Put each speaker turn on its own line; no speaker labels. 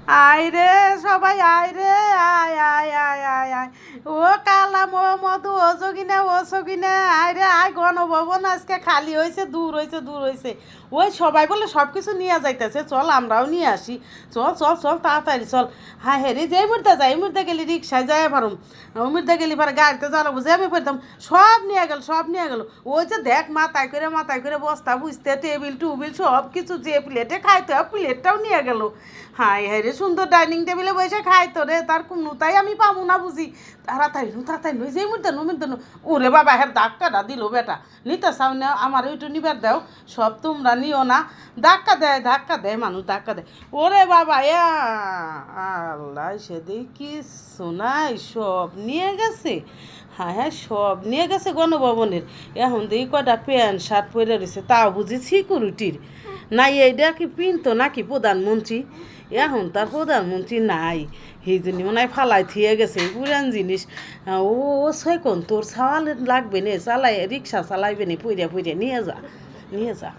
আয় রে সবাই আয় রে আয় আয় আয় আয় আয় ও কালাম ও মধু ও যোগিনা ও সগিনা আয় রে আয় গণভবন আজকে খালি হয়েছে দূর হয়েছে দূর হয়েছে ওই সবাই বলে সব কিছু নিয়ে যাইতেছে চল আমরাও নিয়ে আসি চল চল চল তাড়াতাড়ি চল হ্যাঁ হ্যাঁ রে যে মুহূর্তে যাই এই মুহূর্তে গেলি রিক্সায় যাই পারুম ওই মুহূর্তে গেলি পারে গাড়িতে জ্বালাবো যে আমি পড়তাম সব নিয়ে গেল ওই যে দেখ মাথায় করে বস্তা বুঝতে টেবিল টুবিল সব কিছু যে প্লেটে খাইতে হয় প্লেটটাও নিয়ে গেল হাই হাই রে সুন্দর ডাইনিং টেবিলে বসে খাইতো রে তার কোনো তাই আমি পাবো না বুঝি তাড়াতাড়ি নই যে মুহূর্তে ওরে বাবা হ্যাঁ ধাক্কাটা দিল বেটা নিতে চাও না আমার ওইটু নিবার দাও সব তোমরা নিও না ধাক্কা দেয় মানুষ ধাক্কা দেয় ওরে বাবা আল্লাহ সেদিন কি শোনাই সব নিয়ে গেছে হ্যাঁ হ্যাঁ সব নিয়ে গেছে গণভবনের এখন দেখি কয়টা প্যান্ট শার্ট পরে রয়েছে তাও বুঝি সিকিউরিটির নাই এইটা কি পিনতো নাকি প্রধানমন্ত্রী এখন তার প্রধানমন্ত্রী নাই সেই জন্য মনে হয় ফালাই থিয়ে গেছে পুরান জিনিস ও সৈকন তোর ছাওয়াল লাগবে নে চালাই রিক্সা চালাইবে নি পইরা নিয়ে যা